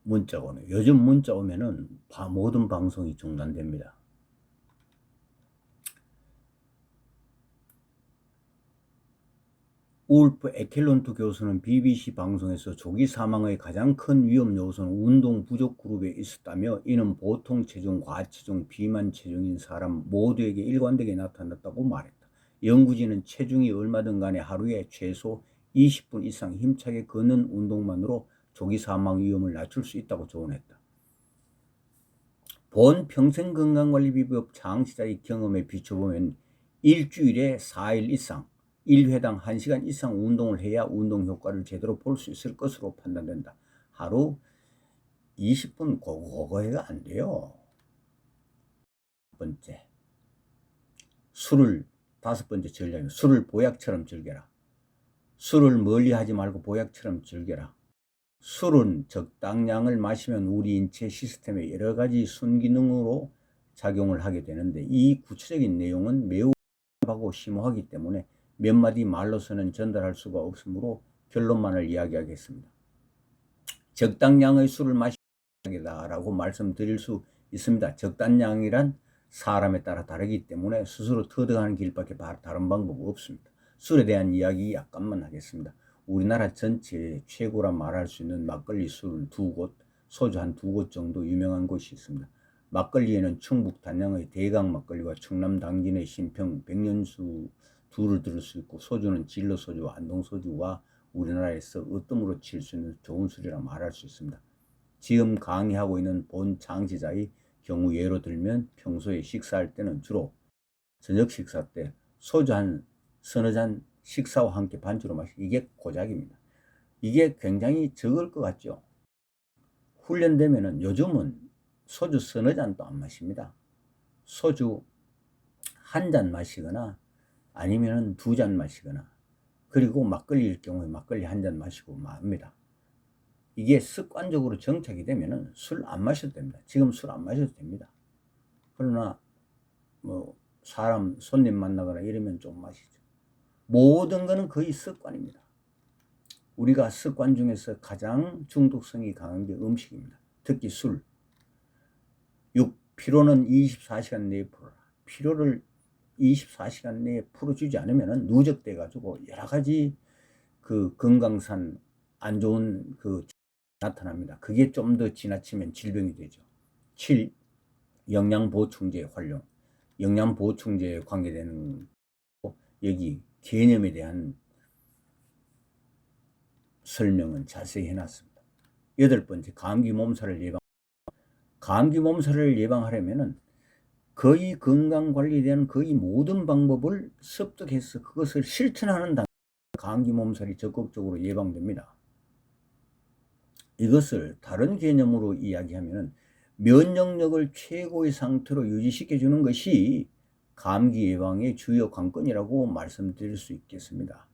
문자가 오네요. 요즘 문자 오면은 모든 방송이 중단됩니다. 울프 에켈론트 교수는 BBC 방송에서 조기 사망의 가장 큰 위험 요소는 운동 부족 그룹에 있었다며 이는 보통 체중, 과체중, 비만 체중인 사람 모두에게 일관되게 나타났다고 말했다. 연구진은 체중이 얼마든 간에 하루에 최소 20분 이상 힘차게 걷는 운동만으로 조기 사망 위험을 낮출 수 있다고 조언했다. 본 평생건강관리비법 창시자의 경험에 비춰보면 일주일에 4일 이상 1회당 1시간 이상 운동을 해야 운동 효과를 제대로 볼 수 있을 것으로 판단된다. 하루 20분 그거가 안 돼요. 첫 번째, 다섯 번째 전략은 술을 보약처럼 즐겨라. 술을 멀리하지 말고 보약처럼 즐겨라. 술은 적당량을 마시면 우리 인체 시스템에 여러 가지 순기능으로 작용을 하게 되는데 이 구체적인 내용은 매우 복잡하고 심오하기 때문에 몇 마디 말로서는 전달할 수가 없으므로 결론만을 이야기하겠습니다. 적당량의 술을 마시라고 말씀드릴 수 있습니다. 적당량이란 사람에 따라 다르기 때문에 스스로 터득하는 길밖에 다른 방법 없습니다. 술에 대한 이야기 약간만 하겠습니다. 우리나라 전체에 최고라 말할 수 있는 막걸리 술 2곳, 소주 한 2곳 정도 유명한 곳이 있습니다. 막걸리에는 충북 단양의 대강 막걸리와 충남 당진의 신평 백년수 두를 들을 수 있고, 소주는 진로소주와 안동소주와 우리나라에서 으뜸으로 칠 수 있는 좋은 술이라 말할 수 있습니다. 지금 강의하고 있는 본 창시자의 경우 예로 들면 평소에 식사할 때는 주로 저녁 식사 때 소주 한 서너 잔 식사와 함께 반주로 마시고, 이게 고작입니다. 이게 굉장히 적을 것 같죠. 훈련되면은 요즘은 소주 서너 잔도 안 마십니다. 소주 한 잔 마시거나 아니면 2잔 마시거나, 그리고 막걸리일 경우에 막걸리 한 잔 마시고 맙니다. 이게 습관적으로 정착이 되면은 술 안 마셔도 됩니다. 지금 술 안 마셔도 됩니다. 그러나 뭐 사람 손님 만나거나 이러면 좀 마시죠. 모든 거는 거의 습관입니다. 우리가 습관 중에서 가장 중독성이 강한 게 음식입니다. 특히 술. 피로는 24시간 내에 풀어라. 피로를 24시간 내에 풀어주지 않으면 누적돼 가지고 여러 가지 그 건강상 안 좋은 나타납니다. 그게 좀 더 지나치면 질병이 되죠. 7. 영양보충제 활용. 영양보충제에 관계되는 여기 개념에 대한 설명은 자세히 해놨습니다. 8번째, 감기 몸살을 예방. 감기 몸살을 예방하려면은 거의 건강관리에 대한 거의 모든 방법을 습득해서 그것을 실천하는 단계에 감기 몸살이 적극적으로 예방됩니다. 이것을 다른 개념으로 이야기하면 면역력을 최고의 상태로 유지시켜주는 것이 감기 예방의 주요 관건이라고 말씀드릴 수 있겠습니다.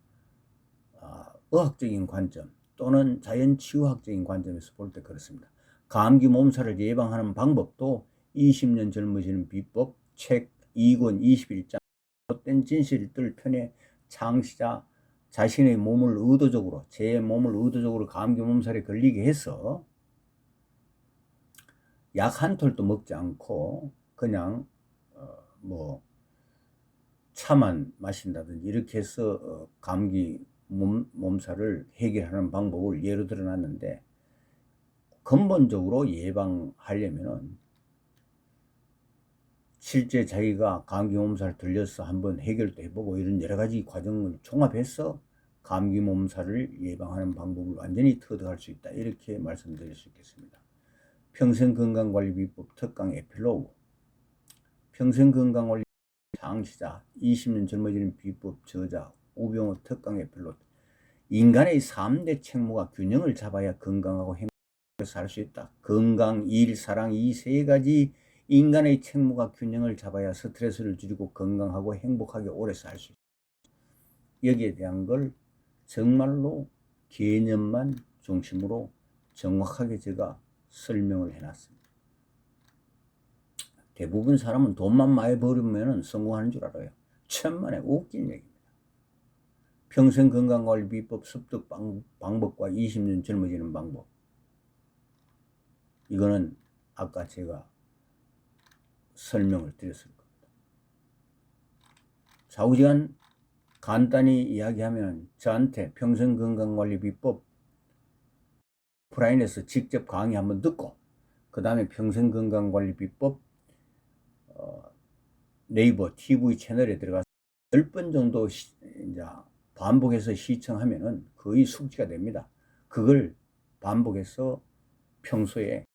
의학적인 관점 또는 자연치유학적인 관점에서 볼 때 그렇습니다. 감기 몸살을 예방하는 방법도 20년 젊어지는 비법 책 2권 21장 된 진실들 편에 창시자 자신의 몸을 의도적으로, 제 몸을 의도적으로 감기 몸살에 걸리게 해서 약 한 톨도 먹지 않고 그냥 차만 마신다든지 이렇게 해서 감기 몸살을 해결하는 방법을 예로 들어놨는데, 근본적으로 예방하려면은 실제 자기가 감기 몸살 들려서 한번 해결도 해보고 이런 여러 가지 과정을 종합해서 감기 몸살을 예방하는 방법을 완전히 터득할 수 있다, 이렇게 말씀드릴 수 있겠습니다. 평생건강관리비법 특강 에필로그. 평생건강관리 창시자 20년 젊어지는 비법 저자 우병우 특강 에필로그. 인간의 3대 책무가 균형을 잡아야 건강하고 행복하게 살 수 있다. 건강, 일, 사랑, 이 세 가지 인간의 책무가 균형을 잡아야 스트레스를 줄이고 건강하고 행복하게 오래 살 수 있다. 여기에 대한 걸 정말로 개념만 중심으로 정확하게 제가 설명을 해놨습니다. 대부분 사람은 돈만 많이 벌으면 성공하는 줄 알아요. 천만에 웃긴 얘기입니다. 평생건강관리 비법 습득 방법과 20년 젊어지는 방법. 이거는 아까 제가 설명을 드렸을 겁니다. 좌우지간 간단히 이야기하면 저한테 평생건강관리비법 오프라인에서 직접 강의 한번 듣고 그 다음에 평생건강관리비법 네이버 TV 채널에 들어가서 10번 정도 이제 반복해서 시청하면은 거의 숙지가 됩니다. 그걸 반복해서 평소에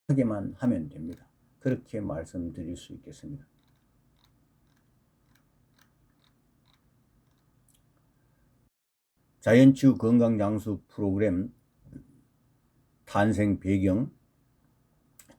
하게만 하면 됩니다. 그렇게 말씀드릴 수 있겠습니다. 자연치유 건강장수 프로그램 탄생 배경,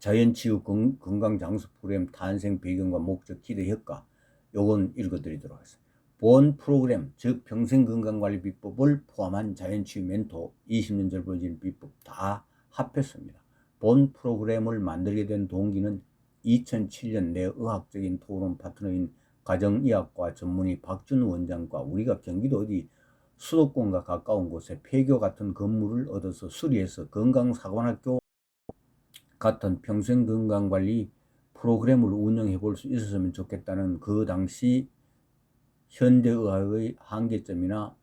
자연치유 건강장수 프로그램 탄생 배경과 목적, 기대, 효과, 요건 읽어드리도록 하겠습니다. 본 프로그램, 즉 평생건강관리 비법을 포함한 자연치유 멘토, 20년 젊어지는 비법 다 합했습니다. 본 프로그램을 만들게 된 동기는 2007년 내 의학적인 토론 파트너인 가정의학과 전문의 박준우 원장과 우리가 경기도 어디 수도권과 가까운 곳에 폐교 같은 건물을 얻어서 수리해서 건강사관학교 같은 평생건강관리 프로그램을 운영해 볼 수 있었으면 좋겠다는 그 당시 현대의학의 한계점이나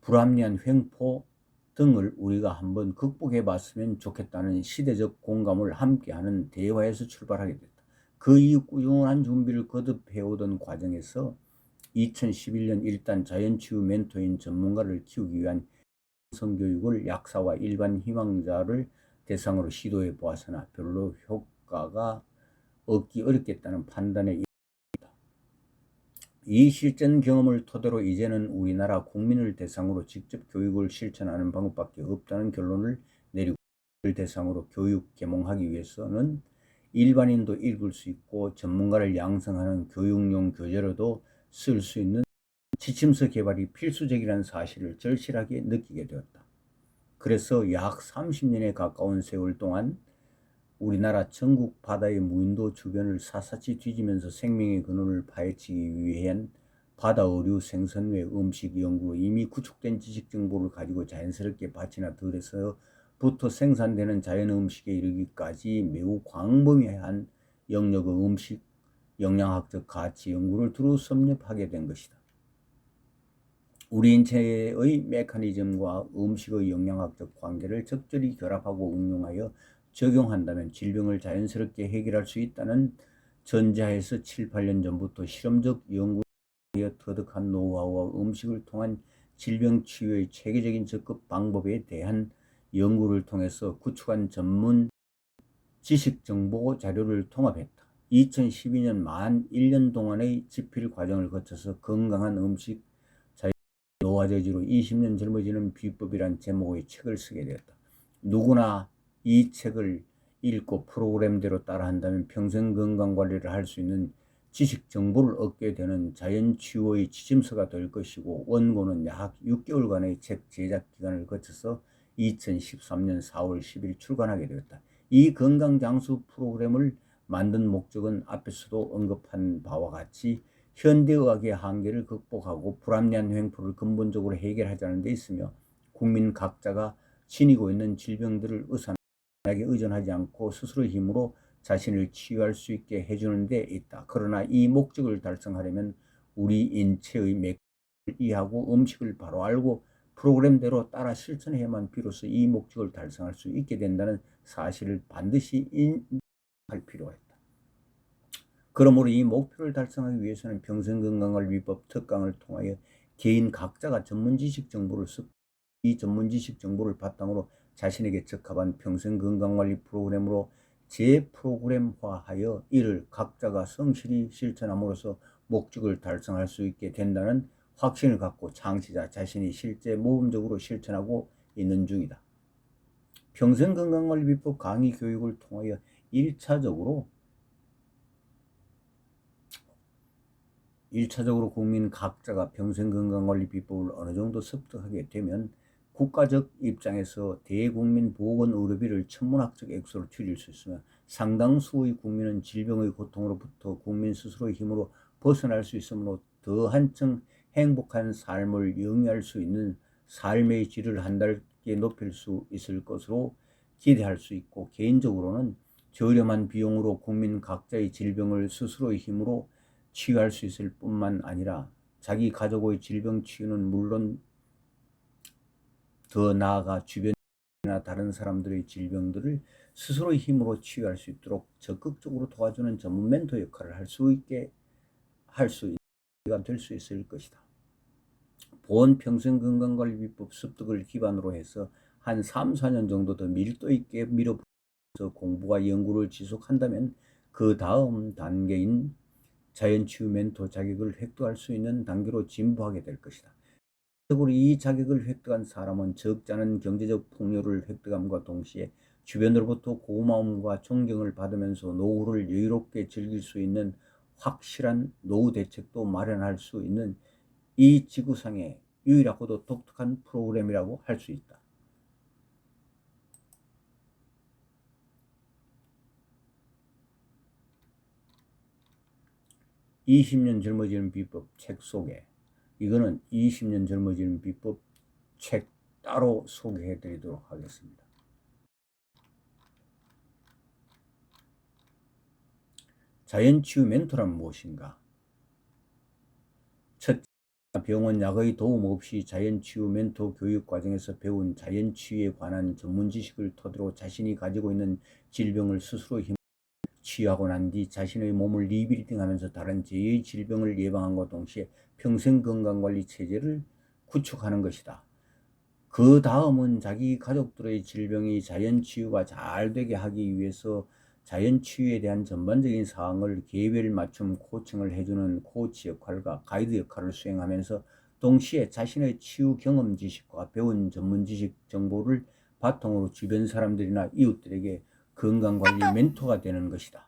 불합리한 횡포 등을 우리가 한번 극복해 봤으면 좋겠다는 시대적 공감을 함께하는 대화에서 출발하게 됐다. 그 이후 꾸준한 준비를 거듭해오던 과정에서 2011년 일단 자연치유 멘토인 전문가를 키우기 위한 성교육을 약사와 일반 희망자를 대상으로 시도해 보았으나 별로 효과가 얻기 어렵겠다는 판단에 이르렀다. 이 실전 경험을 토대로 이제는 우리나라 국민을 대상으로 직접 교육을 실천하는 방법밖에 없다는 결론을 내리고, 이를 대상으로 교육 계몽하기 위해서는 일반인도 읽을 수 있고 전문가를 양성하는 교육용 교재로도 쓸 수 있는 지침서 개발이 필수적이라는 사실을 절실하게 느끼게 되었다. 그래서 약 30년에 가까운 세월 동안 우리나라 전국 바다의 무인도 주변을 샅샅이 뒤지면서 생명의 근원을 파헤치기 위한 바다 어류 생선 외 음식 연구로 이미 구축된 지식 정보를 가지고 자연스럽게 밭이나 들에서부터 생산되는 자연 음식에 이르기까지 매우 광범위한 영역의 음식 영양학적 가치 연구를 두루 섭렵하게 된 것이다. 우리 인체의 메커니즘과 음식의 영양학적 관계를 적절히 결합하고 응용하여 적용한다면 질병을 자연스럽게 해결할 수 있다는 전제하에서 7, 8년 전부터 실험적 연구에 터득한 노하우와 음식을 통한 질병 치유의 체계적인 접근 방법에 대한 연구를 통해서 구축한 전문 지식 정보 자료를 통합했다. 2012년 만 1년 동안의 집필 과정을 거쳐서 건강한 음식 노화저지로 20년 젊어지는 비법이란 제목의 책을 쓰게 되었다. 누구나 이 책을 읽고 프로그램대로 따라한다면 평생 건강관리를 할 수 있는 지식 정보를 얻게 되는 자연치유의 지침서가 될 것이고, 원고는 약 6개월간의 책 제작 기간을 거쳐서 2013년 4월 10일 출간하게 되었다. 이 건강장수 프로그램을 만든 목적은 앞에서도 언급한 바와 같이 현대의학의 한계를 극복하고 불합리한 횡포를 근본적으로 해결하자는 데 있으며, 국민 각자가 지니고 있는 질병들을 의사에게 의존하지 않고 스스로의 힘으로 자신을 치유할 수 있게 해주는 데 있다. 그러나 이 목적을 달성하려면 우리 인체의 맥락을 이해하고 음식을 바로 알고 프로그램대로 따라 실천해야만 비로소 이 목적을 달성할 수 있게 된다는 사실을 반드시 인정할 필요가 있다. 그러므로 이 목표를 달성하기 위해서는 평생건강관리비법 특강을 통하여 개인 각자가 전문지식 정보를 습득, 이 전문지식 정보를 바탕으로 자신에게 적합한 평생건강관리 프로그램으로 재프로그램화하여 이를 각자가 성실히 실천함으로써 목적을 달성할 수 있게 된다는 확신을 갖고 창시자 자신이 실제 모범적으로 실천하고 있는 중이다. 평생건강관리비법 강의 교육을 통하여 1차적으로 국민 각자가 평생건강관리 비법을 어느 정도 습득하게 되면 국가적 입장에서 대국민 보건의료비를 천문학적 액수로 줄일 수 있으며, 상당수의 국민은 질병의 고통으로부터 국민 스스로의 힘으로 벗어날 수 있으므로 더 한층 행복한 삶을 영위할 수 있는 삶의 질을 한 단계 높일 수 있을 것으로 기대할 수 있고, 개인적으로는 저렴한 비용으로 국민 각자의 질병을 스스로의 힘으로 치유할 수 있을 뿐만 아니라 자기 가족의 질병 치유는 물론 더 나아가 주변이나 다른 사람들의 질병들을 스스로의 힘으로 치유할 수 있도록 적극적으로 도와주는 전문 멘토 역할을 할 수 있는 될 수 있을 것이다. 보건 평생건강관리비법 습득을 기반으로 해서 한 3, 4년 정도 더 밀도 있게 밀어붙여서 공부와 연구를 지속한다면 그 다음 단계인 자연치유 멘토 자격을 획득할 수 있는 단계로 진보하게 될 것이다. 적으로 이 자격을 획득한 사람은 적지 않은 경제적 풍요를 획득함과 동시에 주변으로부터 고마움과 존경을 받으면서 노후를 여유롭게 즐길 수 있는 확실한 노후 대책도 마련할 수 있는 이 지구상의 유일하고도 독특한 프로그램이라고 할 수 있다. (20년) 젊어지는 비법 책 소개. 이거는 20년 젊어지는 비법 책 따로 소개해 드리도록 하겠습니다. 자연치유 멘토란 무엇인가? 첫째, 병원 약의 도움 없이 자연치유 멘토 교육 과정에서 배운 자연치유에 관한 전문 지식을 토대로 자신이 가지고 있는 질병을 스스로 치유하고 난 뒤 자신의 몸을 리빌딩하면서 다른 제2의 질병을 예방함과 동시에 평생건강관리 체제를 구축하는 것이다. 그 다음은 자기 가족들의 질병이 자연치유가 잘 되게 하기 위해서 자연치유에 대한 전반적인 사항을 개별 맞춤 코칭을 해주는 코치 역할과 가이드 역할을 수행하면서 동시에 자신의 치유 경험 지식과 배운 전문 지식 정보를 바탕으로 주변 사람들이나 이웃들에게 건강관리 멘토가 되는 것이다.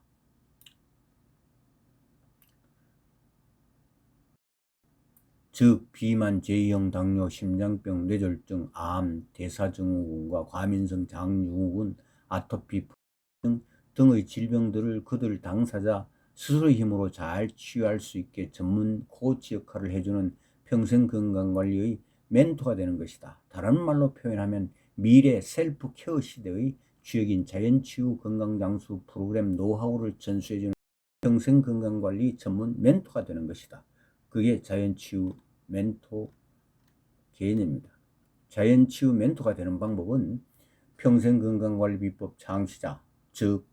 즉 비만, 제2형 당뇨, 심장병, 뇌졸중, 암, 대사증후군과 과민성 장증후군, 아토피 등의 질병들을 그들 당사자 스스로의 힘으로 잘 치유할 수 있게 전문 코치 역할을 해주는 평생건강관리의 멘토가 되는 것이다. 다른 말로 표현하면 미래 셀프 케어 시대의 주역인 자연치유 건강장수 프로그램 노하우를 전수해주는 평생건강관리 전문 멘토가 되는 것이다. 그게 자연치유 멘토 개념입니다. 자연치유 멘토가 되는 방법은 평생건강관리비법 창시자, 즉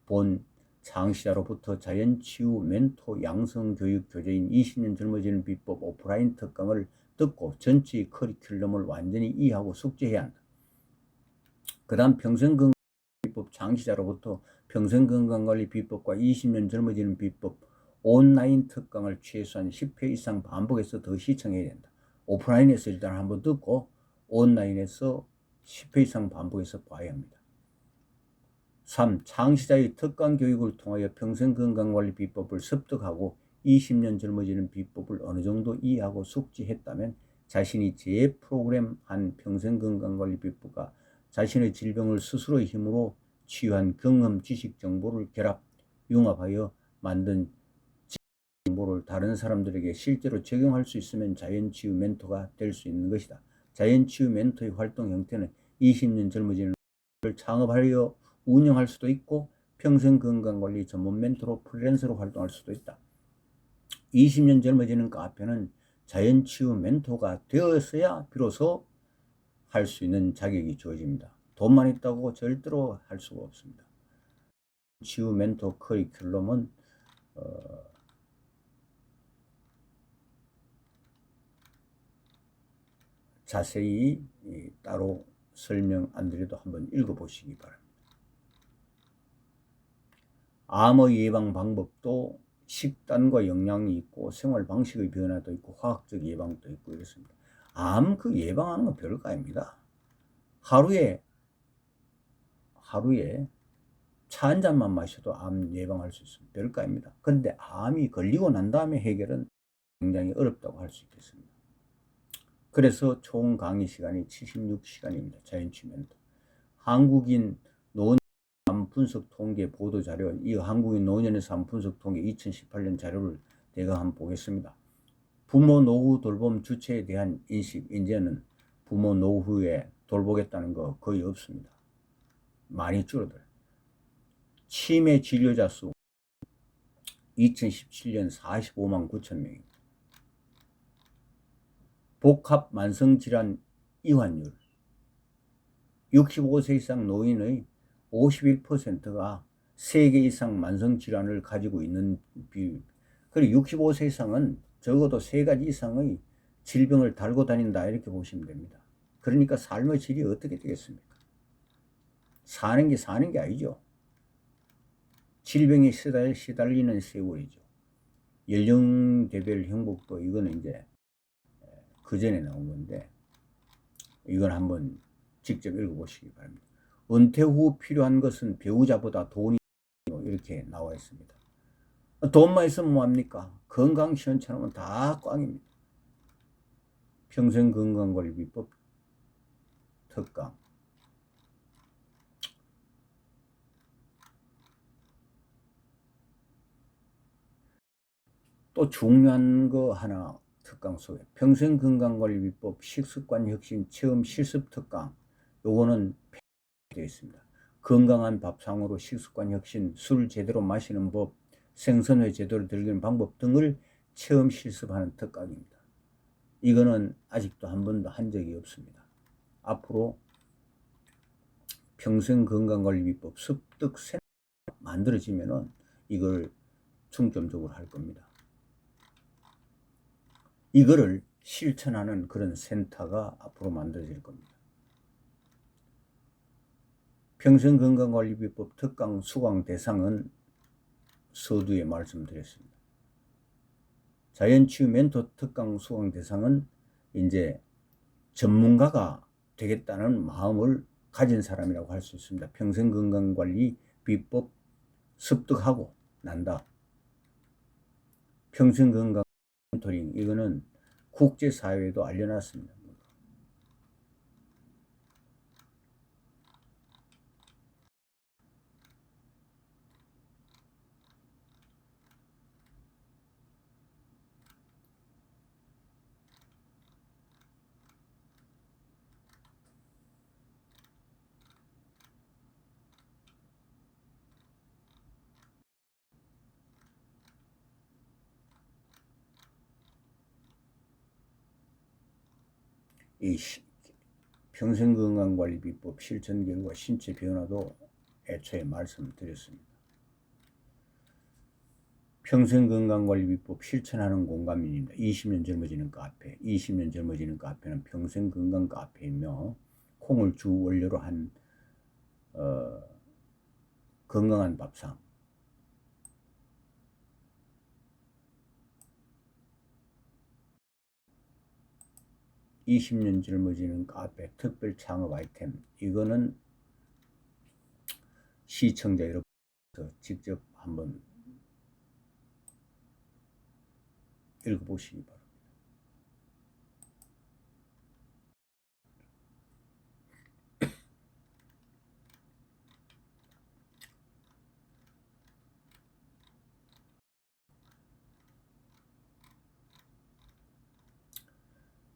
본 창시자로부터 자연치유 멘토 양성교육 교재인 20년 젊어지는 비법 오프라인 특강을 듣고 전체 커리큘럼을 완전히 이해하고 숙지해야 한다. 그 다음 평생건강비법 창시자로부터 평생건강관리 비법과 20년 젊어지는 비법 온라인 특강을 최소한 10회 이상 반복해서 더 시청해야 된다. 오프라인에서 일단 한번 듣고 온라인에서 10회 이상 반복해서 봐야 합니다. 3. 창시자의 특강 교육을 통하여 평생건강관리 비법을 습득하고 20년 젊어지는 비법을 어느 정도 이해하고 숙지했다면 자신이 재프로그램한 평생건강관리 비법과 자신의 질병을 스스로의 힘으로 치유한 경험, 지식, 정보를 결합, 융합하여 만든 정보를 다른 사람들에게 실제로 적용할 수 있으면 자연치유 멘토가 될 수 있는 것이다. 자연치유 멘토의 활동 형태는 20년 젊어지는 를 창업하여 운영할 수도 있고 평생건강관리 전문 멘토로 프리랜서로 활동할 수도 있다. 20년 젊어지는 카페는 자연치유 멘토가 되었어야 비로소 할 수 있는 자격이 주어집니다. 돈만 있다고 절대로 할 수가 없습니다. 치유 멘토 커리큘럼은 자세히 따로 설명 안 드려도 한번 읽어보시기 바랍니다. 암의 예방 방법도 식단과 영양이 있고 생활 방식의 변화도 있고 화학적 예방도 있고 이렇습니다. 암 그 예방하는 건 별거 아닙니다. 하루에 차 한 잔만 마셔도 암 예방할 수 있습니다. 별거 아닙니다. 그런데 암이 걸리고 난 다음에 해결은 굉장히 어렵다고 할 수 있겠습니다. 그래서 총 강의 시간이 76시간입니다. 자연치유 멘토. 한국인 노년 암 분석 통계 보도 자료, 이 한국인 노년에서 암 분석 통계 2018년 자료를 제가 한번 보겠습니다. 부모 노후 돌봄 주체에 대한 인식, 이제는 부모 노후에 돌보겠다는 거 거의 없습니다. 많이 줄어들어요. 치매 진료자 수 2017년 45만 9천 명입니다. 복합 만성질환 이환율 65세 이상 노인의 51%가 3개 이상 만성질환을 가지고 있는 비율. 그리고 65세 이상은 적어도 3가지 이상의 질병을 달고 다닌다 이렇게 보시면 됩니다. 그러니까 삶의 질이 어떻게 되겠습니까? 사는 게 아니죠. 질병에 시달리는 세월이죠. 연령대별 행복도 이거는 이제 그 전에 나온 건데 이건 한번 직접 읽어보시기 바랍니다. 은퇴 후 필요한 것은 배우자보다 돈이 이렇게 나와 있습니다. 돈만 있으면 뭐합니까? 건강 시원찮으면 다 꽝입니다. 평생건강관리비법 특강. 또 중요한 거 하나 특강 소개. 평생건강관리비법 식습관혁신 체험 실습 특강. 요거는 되어 있습니다. 건강한 밥상으로 식습관혁신, 술 제대로 마시는 법, 생선회 제대로 들기는 방법 등을 체험 실습하는 특강입니다. 이거는 아직도 한 번도 한 적이 없습니다. 앞으로 평생건강관리비법 습득센터 만들어지면은 이걸 중점적으로 할 겁니다. 이거를 실천하는 그런 센터가 앞으로 만들어질 겁니다. 평생건강관리비법 특강 수강 대상은 서두에 말씀드렸습니다. 자연치유 멘토 특강 수강 대상은 이제 전문가가 되겠다는 마음을 가진 사람이라고 할 수 있습니다. 평생건강관리 비법 습득하고 난다. 평생건강 멘토링 이거는 국제사회에도 알려놨습니다. 이 평생건강관리비법 실천 결과 신체 변화도 애초에 말씀드렸습니다. 평생건강관리비법 실천하는 공감입니다. 20년 젊어지는 카페, 20년 젊어지는 카페는 평생건강 카페이며 콩을 주 원료로 한 건강한 밥상, 20년 젊어지는 카페 특별 창업 아이템. 이거는 시청자 여러분 직접 한번 읽어보시기 바랍니다.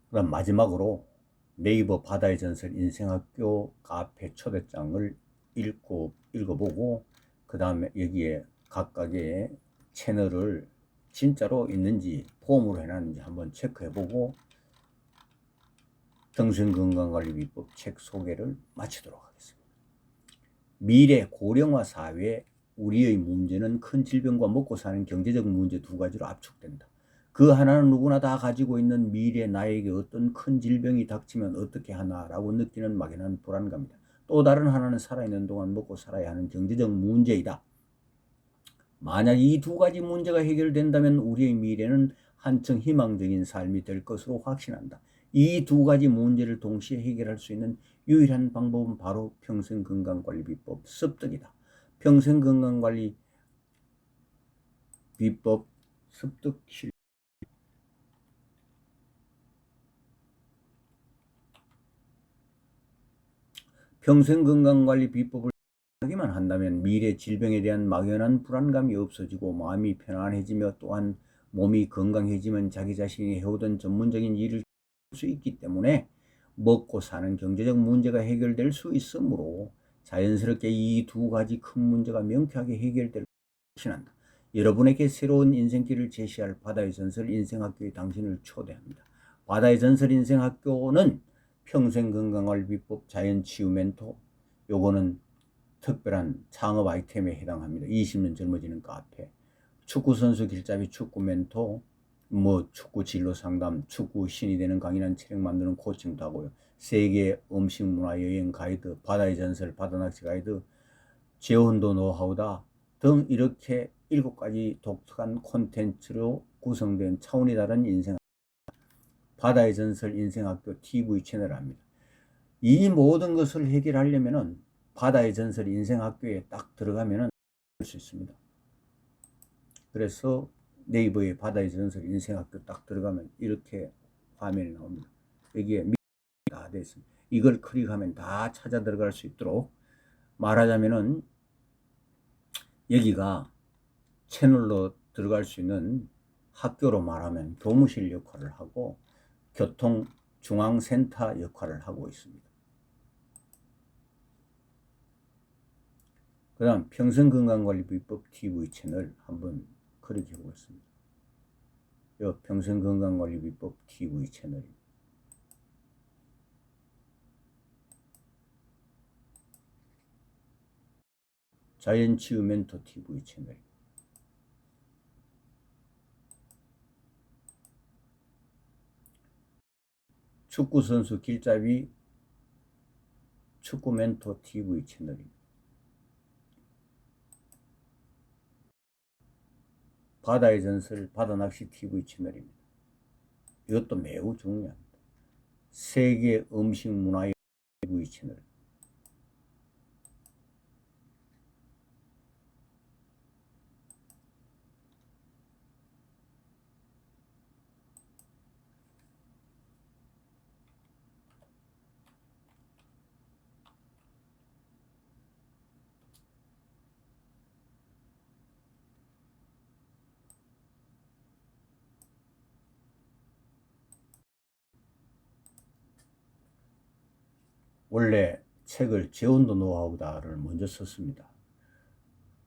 그럼 마지막으로 네이버 바다의 전설 인생학교 카페 초대장을 읽어보고 그 다음에 여기에 각각의 채널을 진짜로 있는지 폼으로 해놨는지 한번 체크해보고 평생건강관리비법 책 소개를 마치도록 하겠습니다. 미래 고령화 사회에 우리의 문제는 큰 질병과 먹고 사는 경제적 문제 두 가지로 압축된다. 그 하나는 누구나 다 가지고 있는 미래 나에게 어떤 큰 질병이 닥치면 어떻게 하나라고 느끼는 막연한 불안감이다. 또 다른 하나는 살아있는 동안 먹고 살아야 하는 경제적 문제이다. 만약 이 두 가지 문제가 해결된다면 우리의 미래는 한층 희망적인 삶이 될 것으로 확신한다. 이 두 가지 문제를 동시에 해결할 수 있는 유일한 방법은 바로 평생건강관리비법 습득이다. 평생건강관리 비법 습득 실 평생건강관리 비법을 하기만 한다면 미래 질병에 대한 막연한 불안감이 없어지고 마음이 편안해지며 또한 몸이 건강해지면 자기 자신이 해오던 전문적인 일을 할 수 있기 때문에 먹고 사는 경제적 문제가 해결될 수 있으므로 자연스럽게 이 두 가지 큰 문제가 명쾌하게 해결될 확신한다. 여러분에게 새로운 인생길을 제시할 바다의 전설 인생학교에 당신을 초대합니다. 바다의 전설 인생학교는 평생건강관리비법 자연치유 멘토, 요거는 특별한 창업 아이템에 해당합니다. 20년 젊어지는 카페, 축구선수 길잡이 축구 멘토, 축구 진로 상담, 축구 신이 되는 강인한 체력 만드는 코칭도 하고요. 세계 음식 문화 여행 가이드, 바다의 전설 바다낚시 가이드, 재혼도 노하우다 등 이렇게 7가지 독특한 콘텐츠로 구성된 차원이 다른 인생 바다의 전설 인생학교 TV 채널을 합니다. 이 모든 것을 해결하려면은 바다의 전설 인생학교에 딱 들어가면은 할 수 있습니다. 그래서 네이버에 바다의 전설 인생학교 딱 들어가면 이렇게 화면이 나옵니다. 여기에 다 되어 있습니다. 이걸 클릭하면 다 찾아 들어갈 수 있도록, 말하자면은 여기가 채널로 들어갈 수 있는, 학교로 말하면 교무실 역할을 하고 교통중앙센터 역할을 하고 있습니다. 그 다음 평생건강관리비법 TV 채널 한번 클릭해 보겠습니다. 이 평생건강관리비법 TV 채널입니다. 자연치유 멘토 TV 채널입니다. 축구선수 길잡이 축구 멘토 TV 채널입니다. 바다의 전설 바다낚시 TV 채널입니다. 이것도 매우 중요합니다. 세계 음식 문화의 TV 채널. 원래 책을 재혼도 노하우다를 먼저 썼습니다.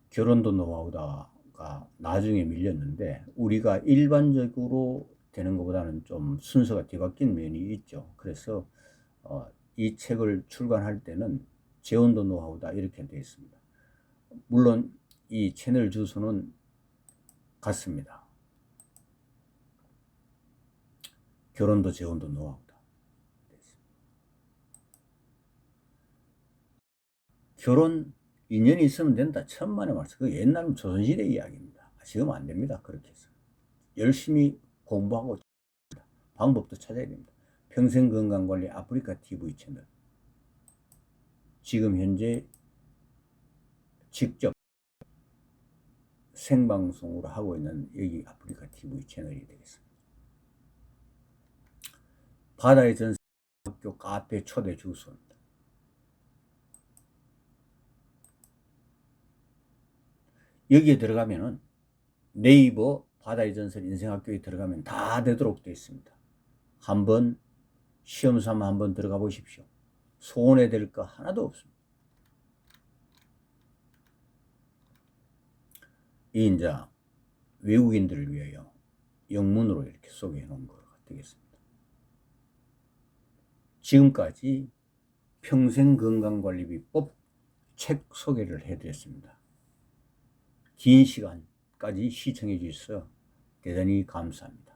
결혼도 노하우다가 나중에 밀렸는데, 우리가 일반적으로 되는 것보다는 좀 순서가 뒤바뀐 면이 있죠. 그래서 이 책을 출간할 때는 재혼도 노하우다 이렇게 되어 있습니다. 물론 이 채널 주소는 같습니다. 결혼도 재혼도 노하우다. 결혼 인연이 있으면 된다. 천만의 말씀. 그 옛날은 조선시대 이야기입니다. 지금 안 됩니다. 그렇게 해서 열심히 공부하고 방법도 찾아야 됩니다. 평생건강관리 아프리카 TV 채널, 지금 현재 직접 생방송으로 하고 있는 여기 아프리카 TV 채널이 되겠습니다. 바다의 전설 학교 카페 초대 주소입니다. 여기에 들어가면은 네이버 바다의 전설 인생학교에 들어가면 다 되도록 되어 있습니다. 한번 시험 삼아 한번 들어가 보십시오. 손해될 거 하나도 없습니다. 이 이제 외국인들을 위하여 영문으로 이렇게 소개해 놓은 것 되겠습니다. 지금까지 평생건강관리비법 책 소개를 해드렸습니다. 긴 시간까지 시청해 주셔서 대단히 감사합니다.